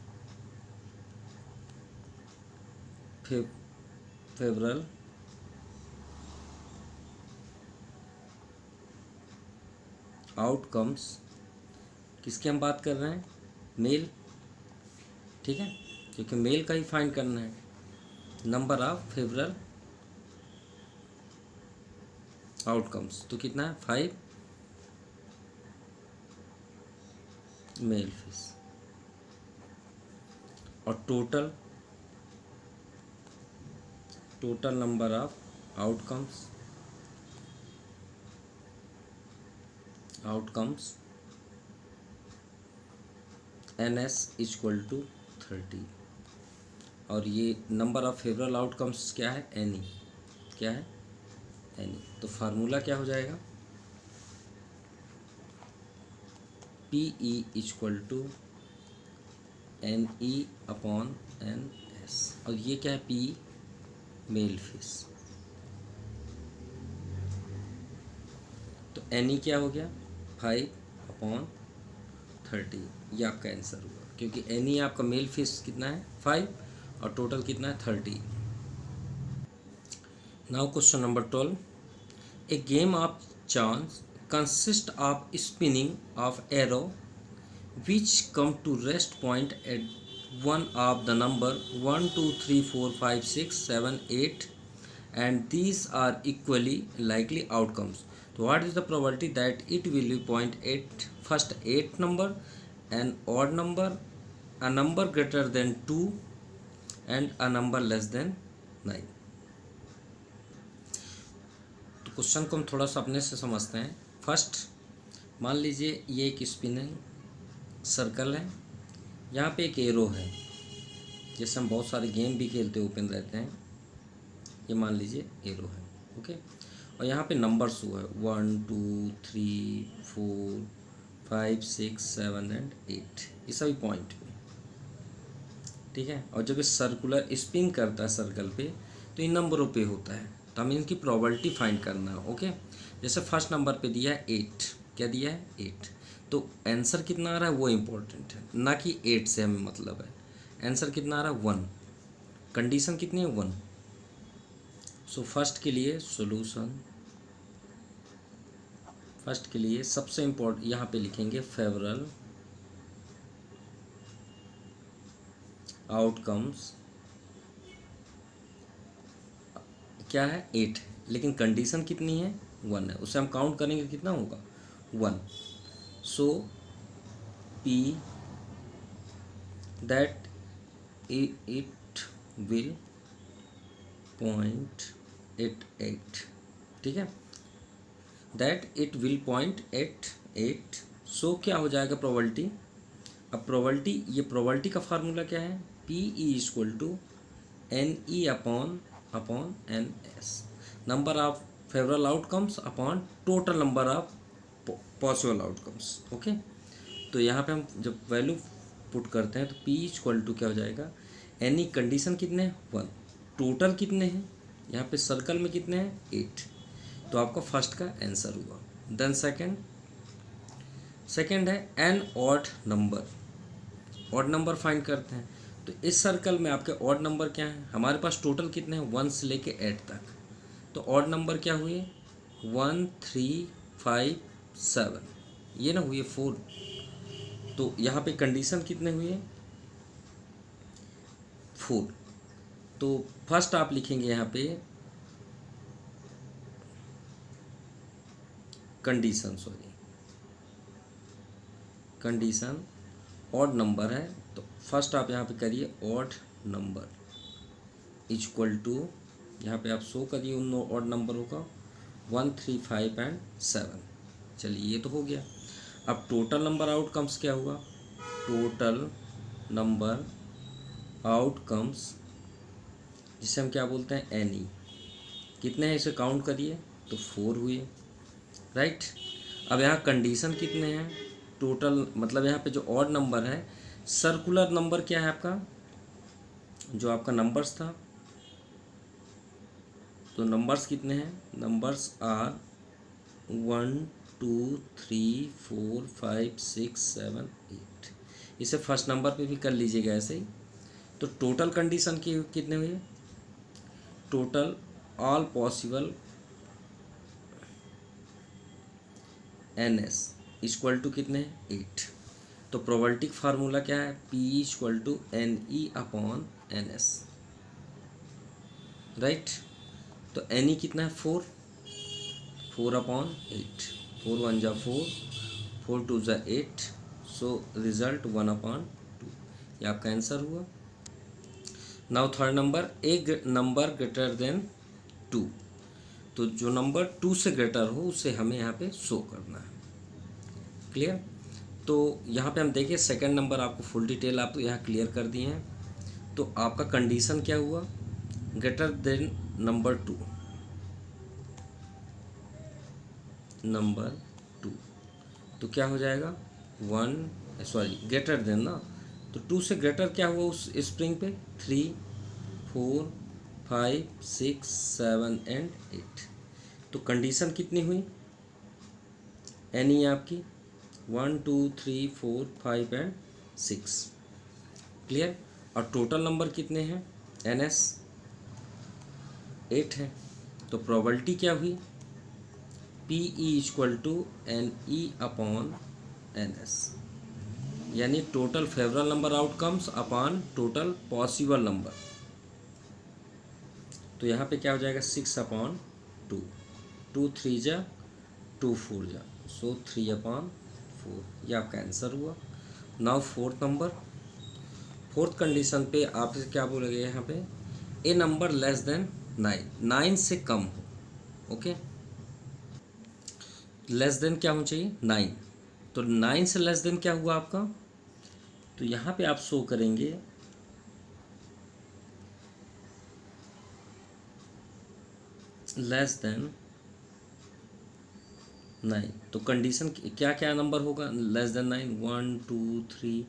फेवरल आउटकम्स, किसकी हम बात कर रहे हैं, मेल, ठीक है, क्योंकि मेल का ही फाइंड करना है। नंबर ऑफ फेवरल आउटकम्स, तो कितना है 5 मेल फिश, और total number of outcomes NS equal to 30, और ये नंबर ऑफ फेवरल आउटकम्स क्या है, NE, क्या है NE। तो फार्मूला क्या हो जाएगा, PE equal to NE upon NS, और ये क्या है PE, मेल फिश। तो NE क्या हो गया 5/30, ये आपका आंसर हुआ, क्योंकि NE आपका मेल फिश कितना है 5 और टोटल कितना है 30। Now question number 12, A game of chance consist of spinning of arrow which come to rest point at one of the number 1 2 3 4 5 6 7 8, and these are equally likely outcomes. So what is the probability that it will be point at first 8 number, an odd number, a number greater than 2, and a number less than 9? तो क्वेश्चन को हम थोड़ा सा अपने से समझते हैं। फर्स्ट मान लीजिए ये एक स्पिनिंग सर्कल है, यहाँ पे एक एरो है, जैसे हम बहुत सारे गेम भी खेलते ओपन रहते हैं, ये मान लीजिए एरो है, ओके, और यहाँ पे नंबर्स हुआ है 1 2 3 4 5 6 7 एंड 8, ये सभी पॉइंट पे, ठीक है। और जब ये सर्कुलर स्पिन करता है सर्कल पे तो इन नंबरों पे होता है, तो हमें इनकी प्रोबेबिलिटी फाइंड करना है, ओके। जैसे फर्स्ट नंबर पे दिया है 8, क्या दिया है 8, तो आंसर कितना आ रहा है वो इम्पोर्टेंट है, ना कि 8 से हमें मतलब है, आंसर कितना आ रहा है 1, कंडीशन कितनी है 1। सो फर्स्ट के लिए सॉल्यूशन, फर्स्ट के लिए सबसे इम्पोर्टेंट यहाँ पे लिखेंगे फेवरल आउटकम्स, क्या है 8, लेकिन कंडीशन कितनी है 1 है, उसे हम काउंट करेंगे कितना होगा 1। So P that it will point at 8, ठीक है, that it will point at 8। सो क्या हो जाएगा प्रोबेबिलिटी, अब प्रोबेबिलिटी, ये प्रोबेबिलिटी का फार्मूला क्या है, PE equal to NE upon NS, number of favourable outcomes upon total number of possible outcomes, okay. तो यहाँ पे हम जब वैल्यू पुट करते हैं तो P इक्वल टू क्या हो जाएगा, NE कंडीशन कितने हैं 1, टोटल कितने हैं, यहाँ पे सर्कल में कितने हैं 8, तो आपका फर्स्ट का आंसर हुआ। देन सेकंड है एन ऑड नंबर फाइंड करते हैं। तो इस सर्कल में आपके ऑड नंबर क्या है, हमारे पास टोटल कितने हैं 1 से लेके 8 तक, तो ऑड नंबर क्या हुए 1 3 5 7, ये ना हुए 4, तो यहाँ पे कंडीशन कितने हुए 4। तो फर्स्ट आप लिखेंगे यहाँ पे कंडीशन ऑड नंबर है, तो फर्स्ट आप यहाँ पे करिए ऑड नंबर इक्वल टू, यहाँ पे आप शो करिए उन ऑड नंबरों का 1 3 5 एंड 7। चलिए ये तो हो गया। अब टोटल नंबर आउटकम्स क्या हुआ, टोटल नंबर आउटकम्स जिसे हम क्या बोलते हैं NE, कितने हैं इसे काउंट करिए तो 4 हुए, राइट। अब यहाँ कंडीशन कितने हैं टोटल, मतलब यहाँ पे जो ऑड नंबर है, सर्कुलर नंबर क्या है आपका, जो आपका नंबर्स था, तो नंबर्स कितने हैं, नंबर्स आर 1 2 3 4 5 6 7 8। इसे फर्स्ट नंबर पे भी कर लीजिएगा ऐसे ही। तो टोटल कंडीशन की कितने हुए? Total all possible N S equal to कितने? 8। तो प्रोबेबिलिटी फार्मूला क्या है? P equal to N E upon N S, right. तो एन ई कितना है? 4, 4 अपॉन 8, 4 1 जा 4, 4 2 जा 8, सो रिजल्ट 1 अपॉन 2। ये आपका आंसर हुआ। नाउ थर्ड नंबर, ए नंबर ग्रेटर देन 2। तो जो नंबर 2 से ग्रेटर हो उसे हमें यहाँ पे शो करना है। क्लियर? तो यहाँ पे हम देखिए सेकंड नंबर आपको फुल डिटेल आप यहाँ क्लियर कर दिए हैं। तो आपका कंडीशन क्या हुआ? Greater than number 2, number 2। तो क्या हो जाएगा? 1 सॉरी ग्रेटर देन ना, तो 2 से ग्रेटर क्या हुआ उस स्प्रिंग पे? 3 4 5 6 7 एंड 8। तो कंडीशन कितनी हुई? एन ई आपकी 1 2 3 4 5 एंड 6। क्लियर? और टोटल नंबर कितने हैं? एन एस 8 है। तो प्रोबेबिलिटी क्या हुई? P E equal to N E upon N S, यानी total favourable number outcomes upon total possible number. तो यहाँ पे क्या हो जाएगा? 6 अपॉन 2, 2 3 जा 2 4 जा, सो 3 अपॉन 4। ये आपका आंसर हुआ। Now fourth number, fourth condition पे आपसे क्या बोलेगा यहाँ पे? ए नंबर लेस देन 9, 9 से कम हो। ओके, लेस देन क्या होना चाहिए? 9। तो 9 से लेस देन क्या हुआ आपका? तो यहाँ पे आप शो करेंगे लेस देन 9। तो कंडीशन क्या क्या नंबर होगा लेस देन 9? 1 2 3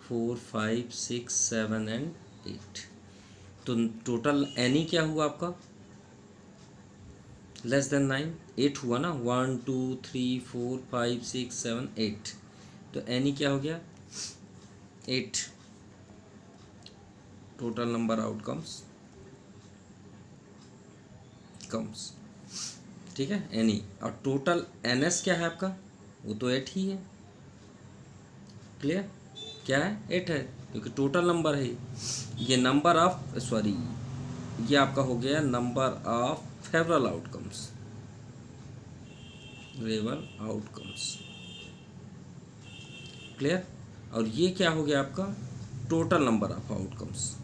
4 5 6 7 एंड 8। तो टोटल एनी क्या हुआ आपका? लेस देन 9, 8 हुआ ना। 1 2 3 4 5 6 7 8। तो एनी क्या हो गया? 8। टोटल नंबर आउटकम्स कम्स, ठीक है, एनी। और टोटल एन एस क्या है आपका? वो तो 8 ही है। क्लियर? क्या है? 8 है, क्योंकि टोटल नंबर है ये। नंबर ऑफ सॉरी, ये आपका हो गया number of favourable outcomes, favourable outcomes. Clear? और ये क्या हो गया आपका? Total number of outcomes.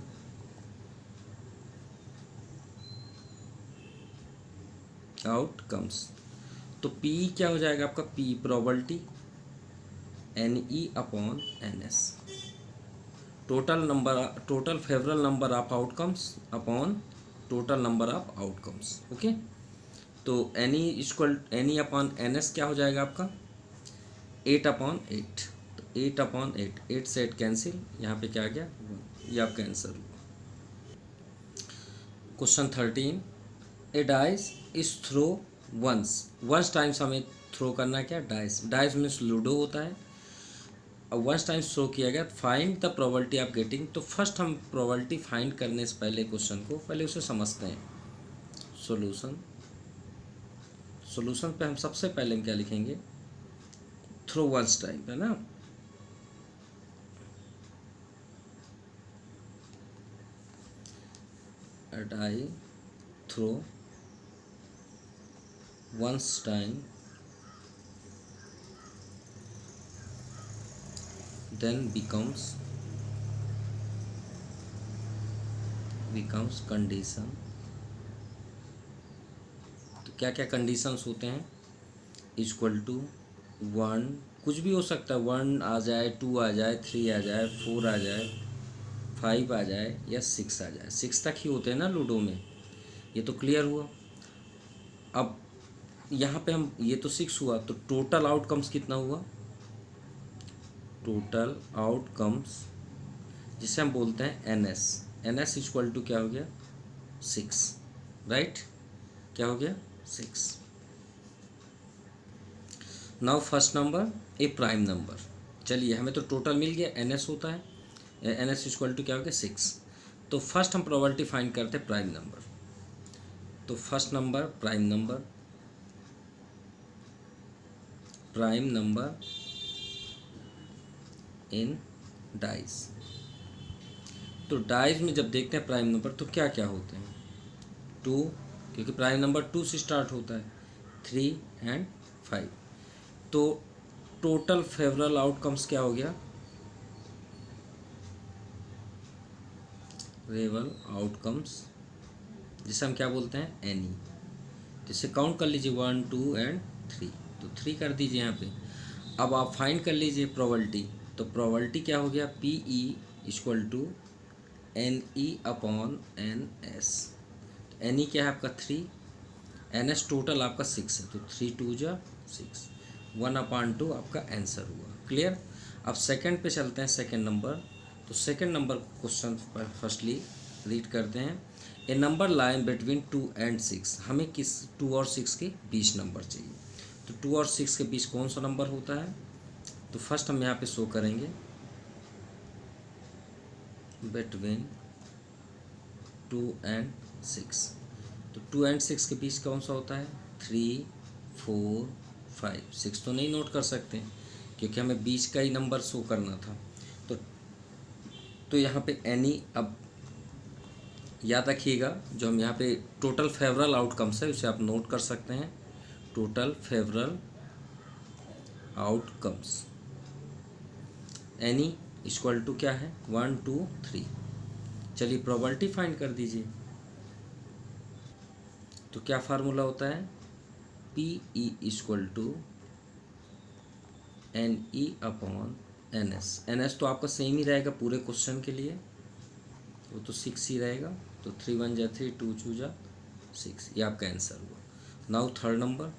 Outcomes. तो पी क्या हो जाएगा आपका? P probability N E upon N S, total number, total favourable number of outcomes upon total number of outcomes. Okay, तो N E equal N E upon N S क्या हो जाएगा आपका? 8 अपॉन 8। तो 8 अपॉन 8, 8 से 8 कैंसिल, यहाँ पे क्या आ गया? 1। ये आपका आंसर हुआ। Question 13, a dice is throw once, once times हमें थ्रो करना है क्या? डाइस, डाइस मीन्स लूडो होता है। अब वंस टाइम्स थ्रो किया गया, find the probability of getting. तो फर्स्ट हम प्रोबेबिलिटी फाइंड करने से पहले क्वेश्चन को पहले उसे समझते हैं। सॉल्यूशन, सॉल्यूशन पे हम सबसे पहले हम क्या लिखेंगे? थ्रो वंस टाइम, है ना। A die throw once time, then becomes condition। तो क्या क्या कंडीशंस होते हैं? इक्वल टू 1, कुछ भी हो सकता है, 1 आ जाए, 2 आ जाए, 3 आ जाए, 4 आ जाए, 5 आ जाए, या 6 आ जाए। 6 तक ही होते हैं ना लूडो में। ये तो क्लियर हुआ। अब यहाँ पे हम, ये तो 6 हुआ, तो टोटल आउटकम्स कितना हुआ? टोटल आउटकम्स जिसे हम बोलते हैं N S, N S equal to क्या हो गया? 6, राइट। क्या हो गया? 6। Now first number a prime number. चलिए हमें तो टोटल मिल गया, एन एस होता है, एन एस इक्वल टू क्या हो गया 6। तो फर्स्ट हम प्रोबेबिलिटी फाइंड करते हैं प्राइम नंबर। तो first number prime number, prime number in dice. तो डाइस में जब देखते हैं प्राइम नंबर तो क्या क्या होते हैं, 2, क्योंकि प्राइम नंबर 2 से स्टार्ट होता है, 3 एंड 5। तो टोटल फेवरल आउटकम्स क्या हो गया, फेवरल आउटकम्स, जिसे हम क्या बोलते हैं एनी। जिसे काउंट कर लीजिए 1, 2 एंड 3, तो 3 कर दीजिए यहाँ पे। अब आप फाइंड कर लीजिए प्रोबेबिलिटी। तो प्रोबेबिलिटी क्या हो गया, P E equal to N E upon N S. N E क्या है आपका 3, एन एस टोटल आपका 6 है, तो 3 2 जा 6, 1/2 आपका आंसर हुआ। क्लियर। अब सेकंड पे चलते हैं, सेकंड नंबर। तो second number question firstly read करते हैं। ए नंबर लाइन बिटवीन 2 एंड 6। हमें किस 2 और 6 के बीच नंबर चाहिए। तो 2 और 6 के बीच कौन सा नंबर होता है, तो फर्स्ट हम यहाँ पे शो करेंगे बिटवीन 2 एंड 6। तो 2 एंड 6 के बीच कौन सा होता है, 3 4 5। 6 तो नहीं नोट कर सकते क्योंकि हमें बीच का ही नंबर शो करना था। तो यहाँ पे एनी, अब याद रखिएगा जो हम यहाँ पे टोटल फेवरल आउटकम्स है उसे आप नोट कर सकते हैं। Total favourable outcomes, N E equal to क्या है 1 2 3। चलिए प्रोबेबिलिटी फाइंड कर दीजिए। तो क्या फार्मूला होता है, P E equal to N E upon N S. N S तो आपका सेम ही रहेगा पूरे क्वेश्चन के लिए, वो तो 6 ही रहेगा। तो 3 1 जा 3, 2 2 जा 6, ये आपका आंसर हुआ। Now third number.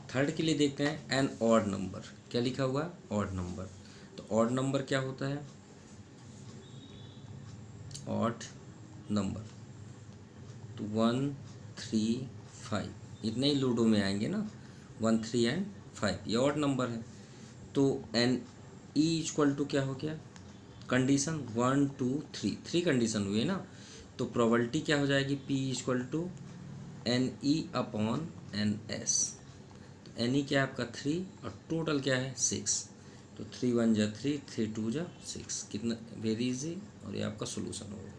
थर्ड के लिए देखते हैं एन ऑड नंबर। क्या लिखा हुआ है, ऑड नंबर। तो ऑड नंबर क्या होता है, ऑड नंबर। तो 1 3 5, इतने ही लूडो में आएंगे ना, 1 3 एंड 5, ये ऑड नंबर है। तो एन ई इक्वल टू क्या हो गया, कंडीशन 1 2 3, 3 कंडीशन हुई है ना। तो प्रोबेबिलिटी क्या हो जाएगी, P equal to N E upon N S. तो एन ई क्या है आपका 3 और टोटल क्या है 6। तो 3 1 जा 3, 3 2 जा 6, कितना वेरी इजी, और ये आपका सोल्यूशन होगा।